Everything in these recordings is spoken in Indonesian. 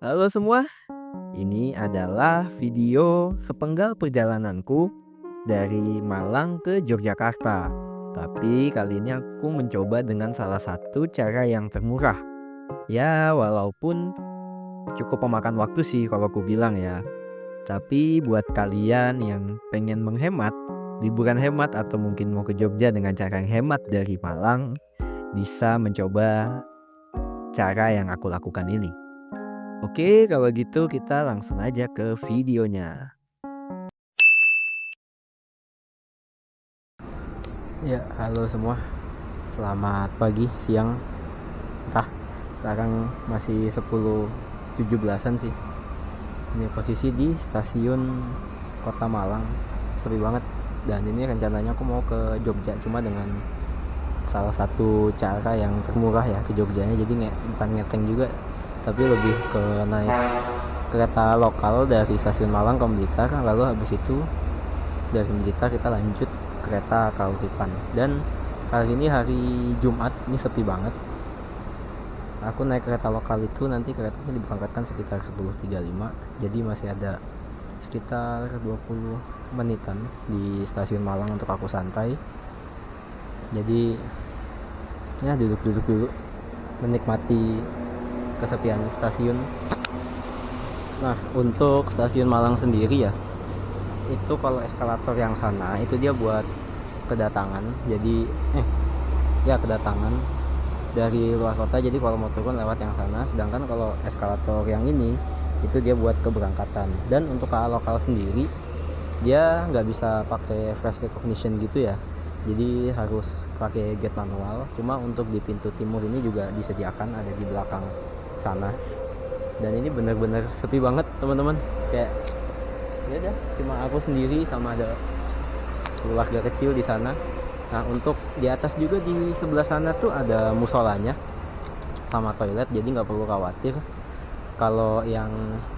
Halo semua, ini adalah video sepenggal perjalananku dari Malang ke Yogyakarta. Tapi kali ini aku mencoba dengan salah satu cara yang termurah. Ya, walaupun cukup memakan waktu sih kalau aku bilang ya. Tapi buat kalian yang pengen menghemat, liburan hemat atau mungkin mau ke Jogja dengan cara yang hemat dari Malang, bisa mencoba cara yang aku lakukan ini. Oke, kalau gitu kita langsung aja ke videonya. Ya, halo semua. Selamat pagi, siang. Entah, sekarang masih 10.17-an sih. Ini posisi di stasiun Kota Malang. Sepi banget. Dan ini rencananya aku mau ke Jogja, cuma dengan salah satu cara yang termurah ya ke Jogjanya. Jadi bukan ngeteng juga, tapi lebih ke naik kereta lokal dari stasiun Malang ke Blitar. Lalu habis itu dari Blitar kita lanjut kereta Kauripan. Dan hari ini hari Jumat, ini sepi banget. Aku naik kereta lokal itu nanti keretanya diberangkatkan sekitar 10.35, jadi masih ada sekitar 20 menitan di stasiun Malang untuk aku santai. Jadi ya duduk-duduk dulu, menikmati kesepian stasiun. Nah, untuk stasiun Malang sendiri ya, itu kalau eskalator yang sana itu dia buat kedatangan, jadi kedatangan dari luar kota, jadi kalau mau turun lewat yang sana. Sedangkan kalau eskalator yang ini itu dia buat keberangkatan. Dan untuk KA lokal sendiri dia nggak bisa pakai face recognition gitu ya, jadi harus pakai gate manual. Cuma untuk di pintu timur ini juga disediakan, ada di belakang sana. Dan ini bener-bener sepi banget teman-teman, kayak ya udah cuma aku sendiri sama ada keluarga kecil di sana. Nah, untuk di atas juga di sebelah sana tuh ada musolanya sama toilet, jadi nggak perlu khawatir kalau yang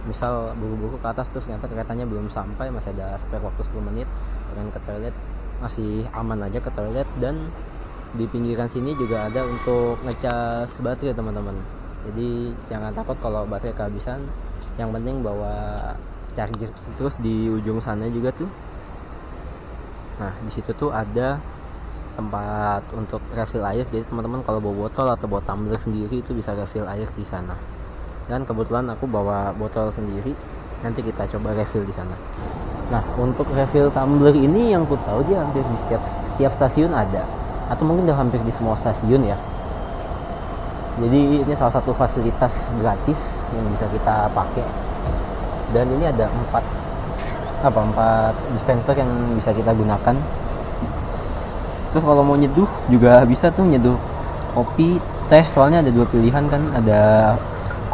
misal buru-buru ke atas terus ternyata keretanya belum sampai, masih ada spare waktu 10 menit pengen ke toilet, masih aman aja ke toilet. Dan di pinggiran sini juga ada untuk ngecas baterai teman-teman, jadi jangan takut kalau baterai kehabisan. Yang penting bawa charger. Terus di ujung sana juga tuh, nah di situ tuh ada tempat untuk refill air, jadi teman-teman kalau bawa botol atau bawa tumbler sendiri itu bisa refill air di sana. Dan kebetulan aku bawa botol sendiri, nanti kita coba refill di sana. Nah, untuk refill tumbler ini yang ku tahu dia hampir di setiap stasiun ada, atau mungkin udah hampir di semua stasiun ya. Jadi ini salah satu fasilitas gratis yang bisa kita pakai. Dan ini ada 4 dispenser yang bisa kita gunakan. Terus kalau mau nyeduh juga bisa tuh, nyeduh kopi, teh, soalnya ada 2 pilihan kan, ada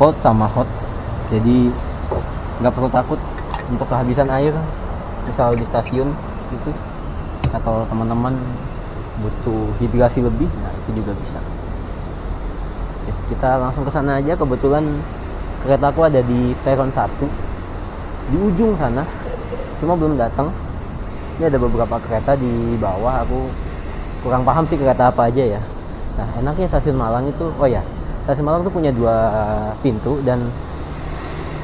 cold sama hot. Jadi nggak perlu takut untuk kehabisan air misal di stasiun gitu, atau teman-teman butuh hidrasi lebih, nah itu juga bisa. Oke, kita langsung ke sana aja. Kebetulan keretaku ada di peron 1 di ujung sana, cuma belum datang. Ini ada beberapa kereta di bawah, aku kurang paham sih kereta apa aja ya. Nah, enaknya stasiun Malang itu, stasiun Malang tuh punya 2 pintu dan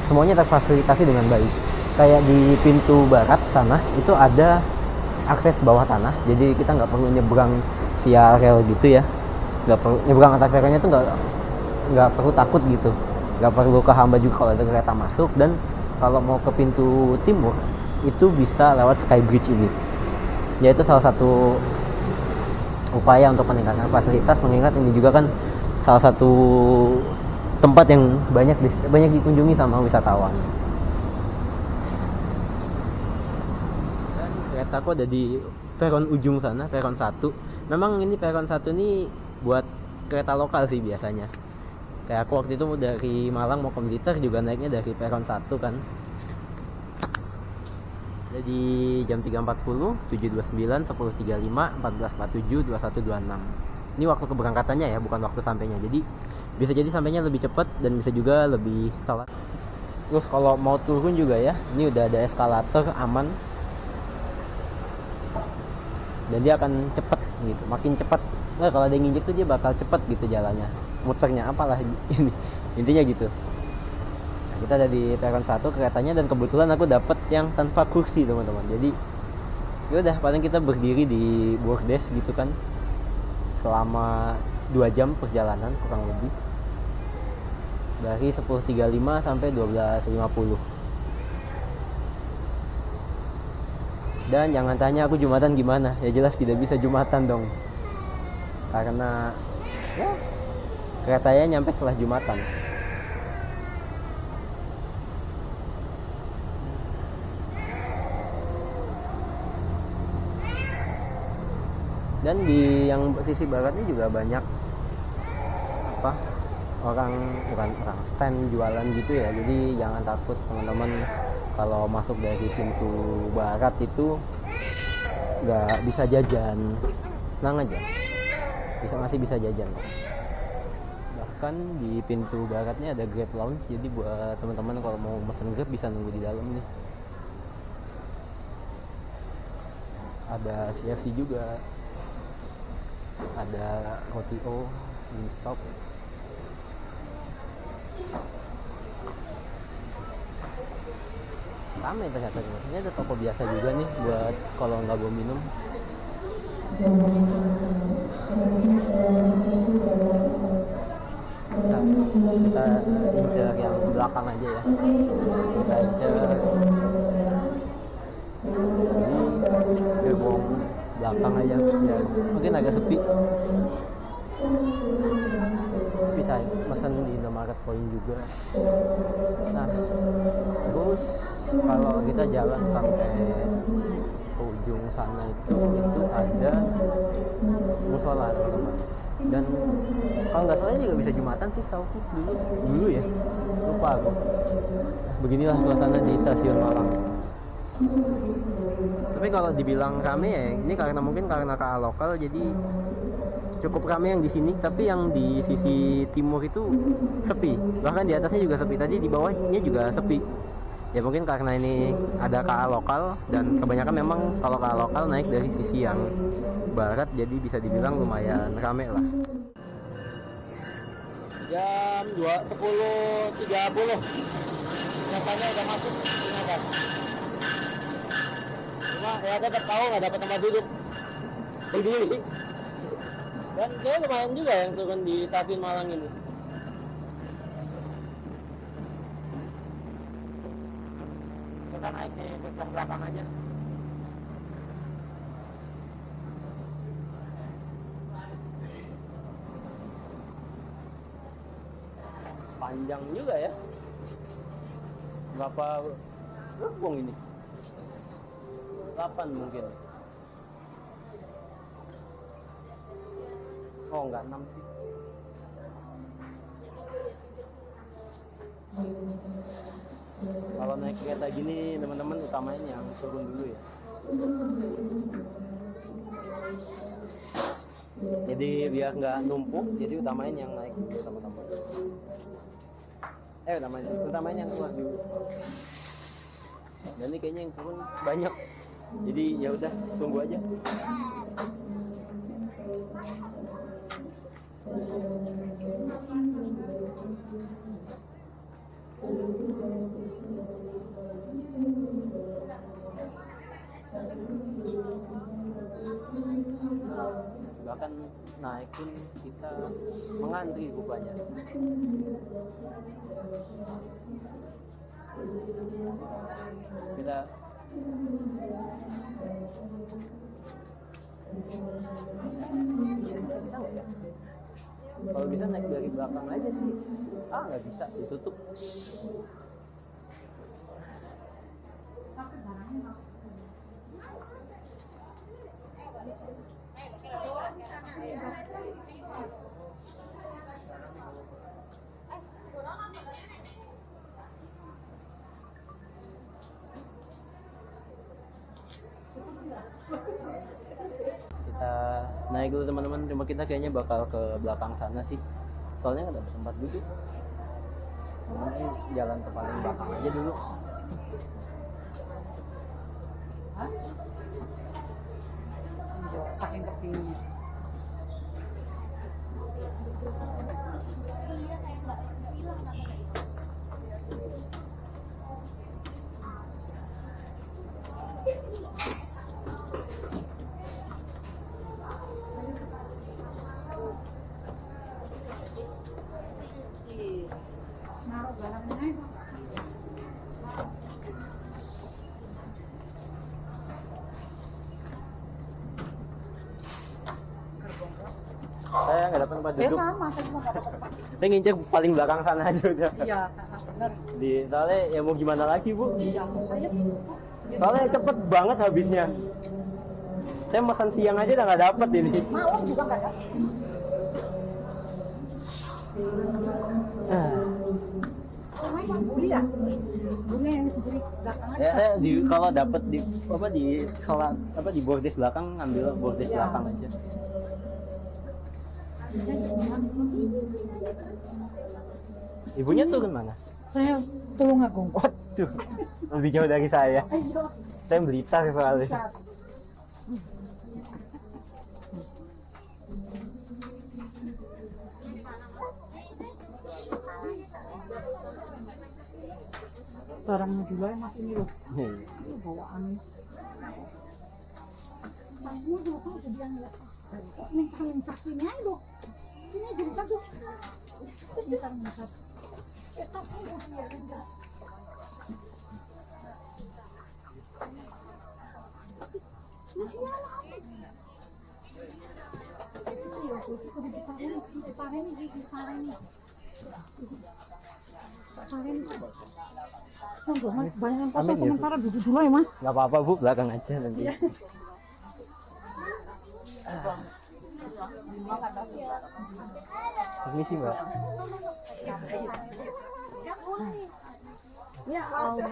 semuanya terfasilitasi dengan baik. Kayak di pintu barat sana itu ada akses bawah tanah, jadi kita nggak perlu nyebrang via rel gitu ya, nggak perlu nyebrang antar relnya tuh, nggak perlu takut gitu, nggak perlu kehamba juga kalau ada kereta masuk. Dan kalau mau ke pintu timur itu bisa lewat Skybridge ini, yaitu salah satu upaya untuk meningkatkan fasilitas, mengingat ini juga kan salah satu tempat yang banyak dikunjungi sama wisatawan. Dan keretaku ada di peron ujung sana, peron 1. Memang ini peron 1 ini buat kereta lokal sih biasanya. Kayak aku waktu itu dari Malang mau ke Blitar juga naiknya dari peron 1 kan. Jadi jam 3.40, 7.29, 10.35, 14.47, 21.26. Ini waktu keberangkatannya ya, bukan waktu sampainya. Jadi bisa jadi sampainya lebih cepat dan bisa juga lebih telat. Terus kalau mau turun juga ya, ini udah ada eskalator aman. Dan dia akan cepat gitu, makin cepat. Nah, kalau ada yang nginjek tuh dia bakal cepat gitu jalannya, muternya apalah ini. Intinya gitu. Kita ada di peron 1 keretanya, dan kebetulan aku dapet yang tanpa kursi teman-teman. Jadi yaudah, paling kita berdiri di bordes gitu kan selama 2 jam perjalanan kurang lebih, dari 10.35 sampai 12.50. Dan jangan tanya aku Jumatan gimana, ya jelas tidak bisa Jumatan dong, karena ya keretanya nyampe setelah Jumatan. Dan di yang sisi baratnya juga banyak bukan orang stand jualan gitu ya. Jadi jangan takut teman-teman kalau masuk dari pintu barat itu nggak bisa jajan, tenang aja, masih bisa jajan. Bahkan di pintu baratnya ada Grab Lounge, jadi buat teman-teman kalau mau mesen Grab bisa nunggu di dalam nih. Ada CFC juga, ada roti O di stop. Ramai ternyata. Ini ada toko biasa juga nih buat kalau nggak mau minum. Kita incer yang belakang aja ya. Kita incer di gerbong belakang aja ya, mungkin agak sepi. Bisa pesan di Indomaret Point juga. Nah, terus kalau kita jalan sampai ke ujung sana itu ada musola teman-teman. Dan kalau nggak salah juga bisa Jumatan sih, setahuku dulu ya, lupa aku. Beginilah suasana di stasiun Malang. Tapi kalau dibilang rame ya, ini mungkin karena KA lokal, jadi cukup rame yang di sini. Tapi yang di sisi timur itu sepi, bahkan di atasnya juga sepi. Tadi di bawahnya juga sepi. Ya mungkin karena ini ada KA lokal, dan kebanyakan memang kalau KA lokal naik dari sisi yang barat, jadi bisa dibilang lumayan rame lah. Jam 10.30 katanya udah masuk ternyata. Cuma ya tetap tahu nggak dapat tempat duduk berdiri. Dan kayaknya lumayan juga yang turun di stasiun Malang ini. Kita naik di gerbong belakang aja. Panjang juga ya. Berapa gerbong ini? 8 mungkin. Oh enggak, 6 sih. Kalau naik kereta gini teman-teman utamain yang turun dulu ya. Jadi biar nggak numpuk, jadi utamain yang naik dulu teman-teman. Utamain yang keluar dulu. Dan ini kayaknya yang turun banyak. Jadi ya udah, tunggu aja. Bahkan naik pun kita mengantri rupanya. Kita kalau bisa naik dari belakang aja sih. Nggak bisa, ditutup. Kita naik dulu teman-teman, cuma kita kayaknya bakal ke belakang sana sih, soalnya nggak ada tempat duduk. Mungkin jalan ke paling belakang aja dulu. Saking kepingin. Saya nggak dapat tempat Ya duduk. sama, saya juga nggak dapat tempat. Saya ngincer paling belakang sana aja udah. Iya, benar. Di soalnya ya mau gimana lagi bu? Iya, saya tuh. Soalnya cepet banget habisnya. Saya makan siang aja udah nggak dapet ini. Malam juga nggak ada. Rumah yang buri ya? Buri yang sendiri belakang aja. Ya saya kalau dapet di apa di sholat apa di bordes belakang ambil bordes belakang aja. Ibunya turun mana? Saya Tulungagung. Waduh, lebih jauh dari saya. Ayo. Saya Blitar soalnya. Barangnya dulu ya mas ini loh. Ini bawaan. Tasmu dulu kan jadi yang lihat. Mencak-mencak ini aja loh. Ini jadi satu. Mencak-mencak. Tasmu udah mencak. Masih nyala. Banyak kosong Amin, ya, sementara duduk dulu ya mas. Nggak apa-apa bu, belakang aja nanti. Permisi mbak. Ya Allah.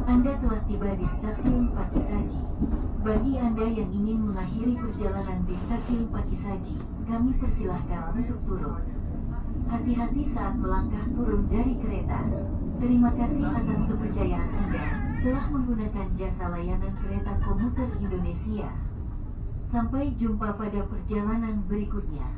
Anda telah tiba di stasiun Pakisaji. Bagi Anda yang ingin mengakhiri perjalanan di stasiun Pakisaji, kami persilahkan untuk turun. Hati-hati saat melangkah turun dari kereta. Terima kasih atas kepercayaan Anda telah menggunakan jasa layanan kereta komuter Indonesia. Sampai jumpa pada perjalanan berikutnya.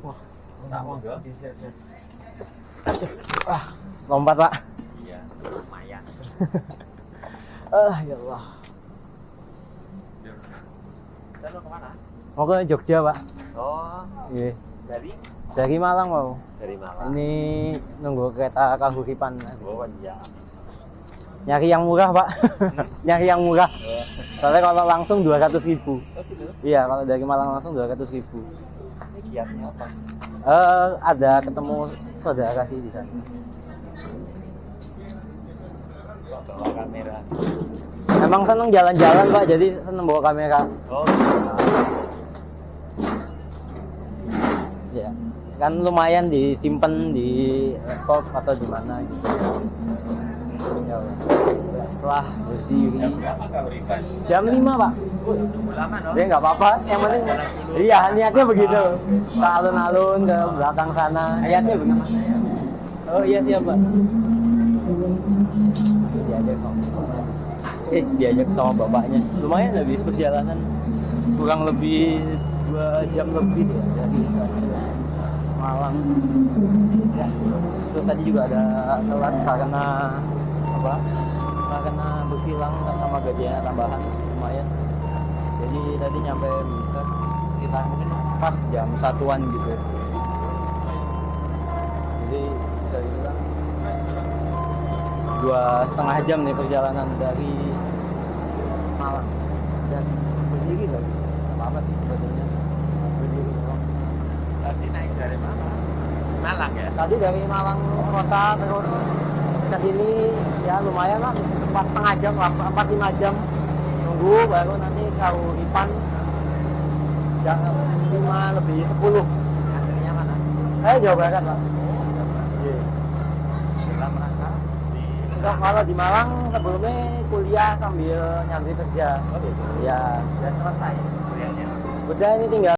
Wah, Tak mau enggak? ah, lompat Pak. Iya, lumayan. Ya Allah. Dan lo kemana? Mau ke Jogja Pak. Oh, Iya. dari Malang mau. dari Malang. Ini nunggu kereta Kahuripan. Oh iya. Nyari yang murah Pak. Nyari yang murah. Soalnya kalau langsung 200.000. Oh gitu. Iya, kalau dari Malang langsung 200.000. Ini kiatnya apa? Ada ketemu saudara sih di sana. Kok bawa kamera? Emang seneng jalan-jalan Pak, jadi seneng bawa kamera. Oh, Ya, kan lumayan disimpan di laptop atau di mana gitu. Ya, setelah berdiri jam berapa Kahuripan? jam 5 Pak. Tunggu lama no? Ya nggak apa-apa, yang penting iya niatnya begitu. Ke alun-alun ke belakang sana, niatnya begitu. Oh iya siap Pak. Diajak sama bapaknya. Lumayan habis perjalanan kurang lebih 2 jam lebih ya dari Malang. Ya, terus tadi juga ada telat karena apa? Karena bersilang sama gajinya tambahan lumayan. Jadi tadi nyampe bisa sekitar mungkin pas jam 1-an gitu. Jadi bisa dibilang 2,5 jam nih perjalanan dari Malang dan berdiri lagi. Apa sih sebetulnya berdiri doang. Tadi naik dari mana? Malang ya? Tadi dari Malang kota terus ke sini ya lumayan lah 4,5 jam, 4-5 jam nunggu baru nanti Kahuripan jam 5 lebih 10. Akhirnya mana? Saya Jawa Barat Pak. Iya. Dalam rangka di Untuk kalau di Malang sebelumnya kuliah sambil nyambi kerja. Oh gitu. Ya, Udah selesai kuliahnya. udah ini tinggal